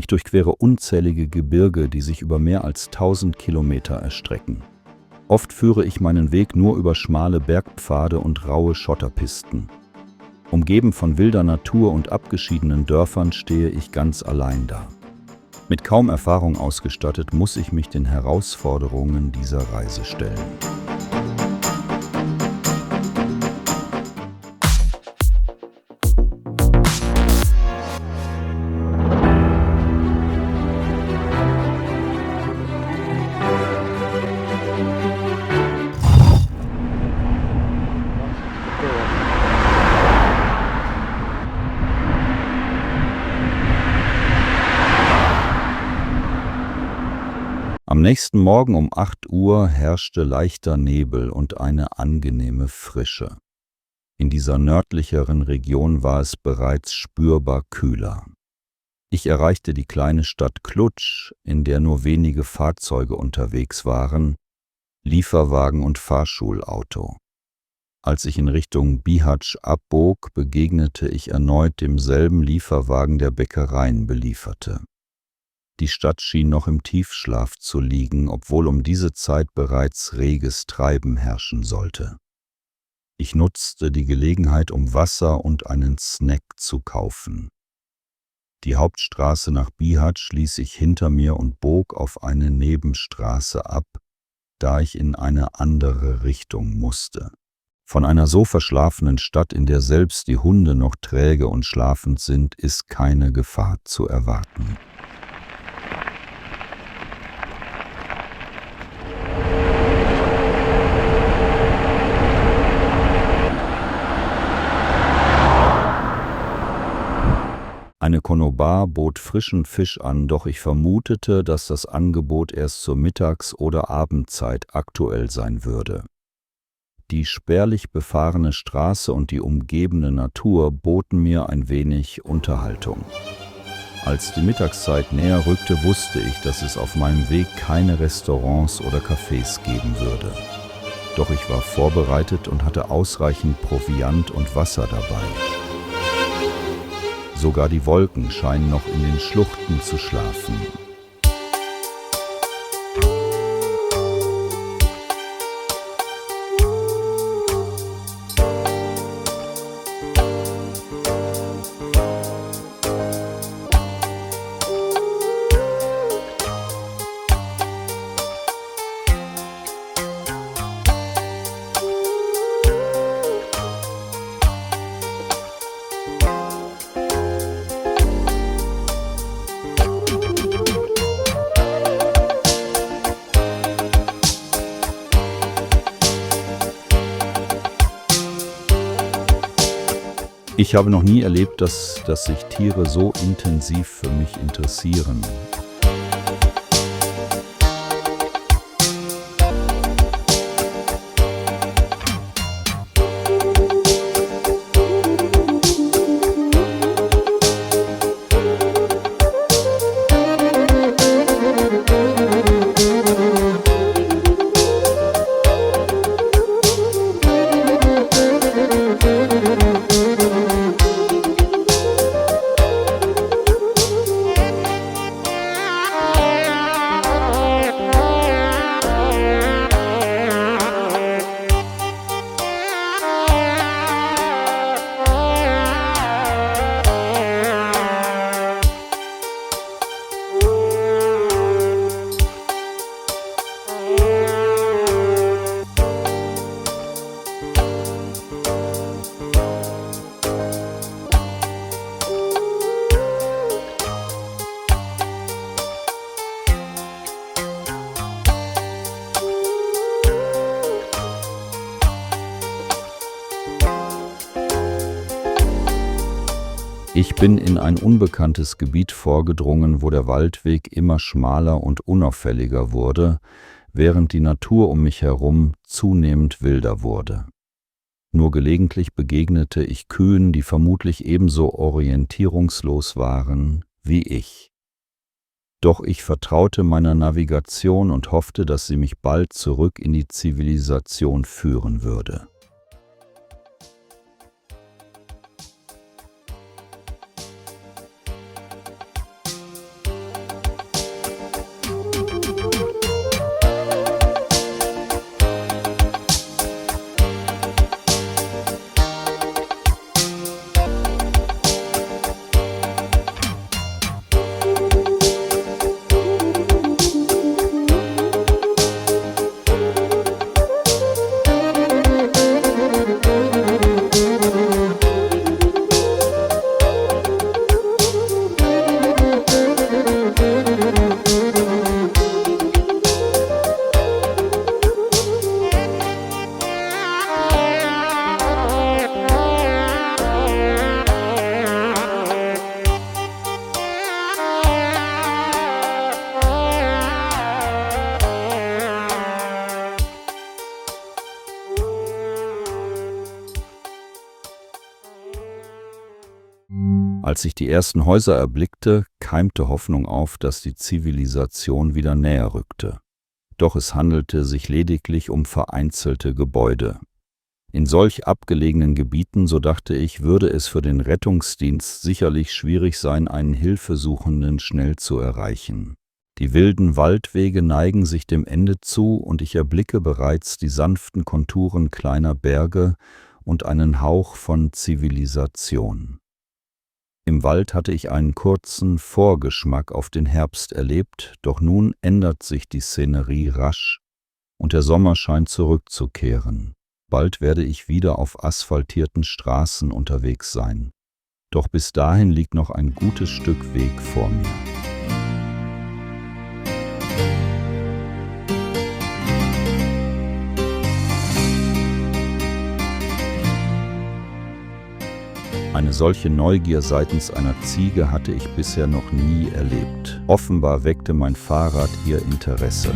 Ich durchquere unzählige Gebirge, die sich über mehr als 1000 Kilometer erstrecken. Oft führe ich meinen Weg nur über schmale Bergpfade und raue Schotterpisten. Umgeben von wilder Natur und abgeschiedenen Dörfern stehe ich ganz allein da. Mit kaum Erfahrung ausgestattet, muss ich mich den Herausforderungen dieser Reise stellen. Am nächsten Morgen um 8 Uhr herrschte leichter Nebel und eine angenehme Frische. In dieser nördlicheren Region war es bereits spürbar kühler. Ich erreichte die kleine Stadt Cluj, in der nur wenige Fahrzeuge unterwegs waren, Lieferwagen und Fahrschulauto. Als ich in Richtung Bihać abbog, begegnete ich erneut demselben Lieferwagen, der Bäckereien belieferte. Die Stadt schien noch im Tiefschlaf zu liegen, obwohl um diese Zeit bereits reges Treiben herrschen sollte. Ich nutzte die Gelegenheit, um Wasser und einen Snack zu kaufen. Die Hauptstraße nach Bihać ließ ich hinter mir und bog auf eine Nebenstraße ab, da ich in eine andere Richtung musste. Von einer so verschlafenen Stadt, in der selbst die Hunde noch träge und schlafend sind, ist keine Gefahr zu erwarten. Eine Konobar bot frischen Fisch an, doch ich vermutete, dass das Angebot erst zur Mittags- oder Abendzeit aktuell sein würde. Die spärlich befahrene Straße und die umgebende Natur boten mir ein wenig Unterhaltung. Als die Mittagszeit näher rückte, wusste ich, dass es auf meinem Weg keine Restaurants oder Cafés geben würde. Doch ich war vorbereitet und hatte ausreichend Proviant und Wasser dabei. Sogar die Wolken scheinen noch in den Schluchten zu schlafen. Ich habe noch nie erlebt, dass sich Tiere so intensiv für mich interessieren. Ich bin in ein unbekanntes Gebiet vorgedrungen, wo der Waldweg immer schmaler und unauffälliger wurde, während die Natur um mich herum zunehmend wilder wurde. Nur gelegentlich begegnete ich Kühen, die vermutlich ebenso orientierungslos waren wie ich. Doch ich vertraute meiner Navigation und hoffte, dass sie mich bald zurück in die Zivilisation führen würde. Als ich die ersten Häuser erblickte, keimte Hoffnung auf, dass die Zivilisation wieder näher rückte. Doch es handelte sich lediglich um vereinzelte Gebäude. In solch abgelegenen Gebieten, so dachte ich, würde es für den Rettungsdienst sicherlich schwierig sein, einen Hilfesuchenden schnell zu erreichen. Die wilden Waldwege neigen sich dem Ende zu und ich erblicke bereits die sanften Konturen kleiner Berge und einen Hauch von Zivilisation. Im Wald hatte ich einen kurzen Vorgeschmack auf den Herbst erlebt, doch nun ändert sich die Szenerie rasch und der Sommer scheint zurückzukehren. Bald werde ich wieder auf asphaltierten Straßen unterwegs sein. Doch bis dahin liegt noch ein gutes Stück Weg vor mir. Eine solche Neugier seitens einer Ziege hatte ich bisher noch nie erlebt. Offenbar weckte mein Fahrrad ihr Interesse.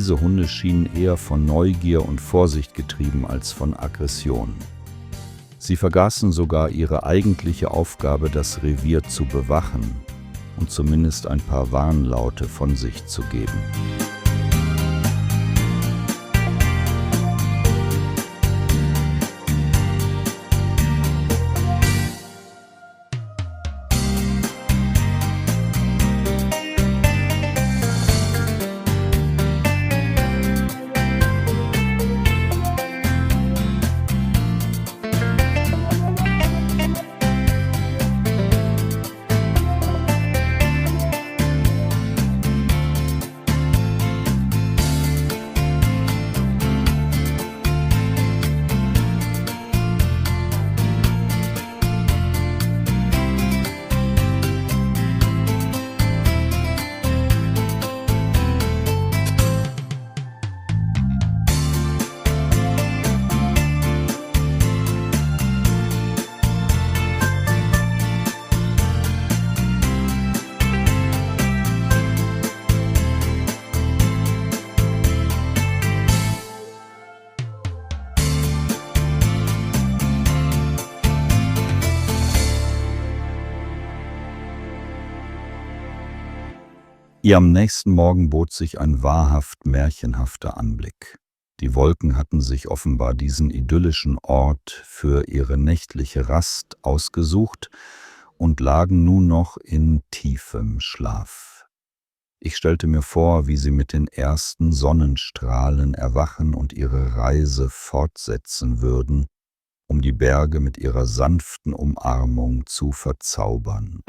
Diese Hunde schienen eher von Neugier und Vorsicht getrieben als von Aggression. Sie vergaßen sogar ihre eigentliche Aufgabe, das Revier zu bewachen und zumindest ein paar Warnlaute von sich zu geben. Ihr am nächsten Morgen bot sich ein wahrhaft märchenhafter Anblick. Die Wolken hatten sich offenbar diesen idyllischen Ort für ihre nächtliche Rast ausgesucht und lagen nun noch in tiefem Schlaf. Ich stellte mir vor, wie sie mit den ersten Sonnenstrahlen erwachen und ihre Reise fortsetzen würden, um die Berge mit ihrer sanften Umarmung zu verzaubern.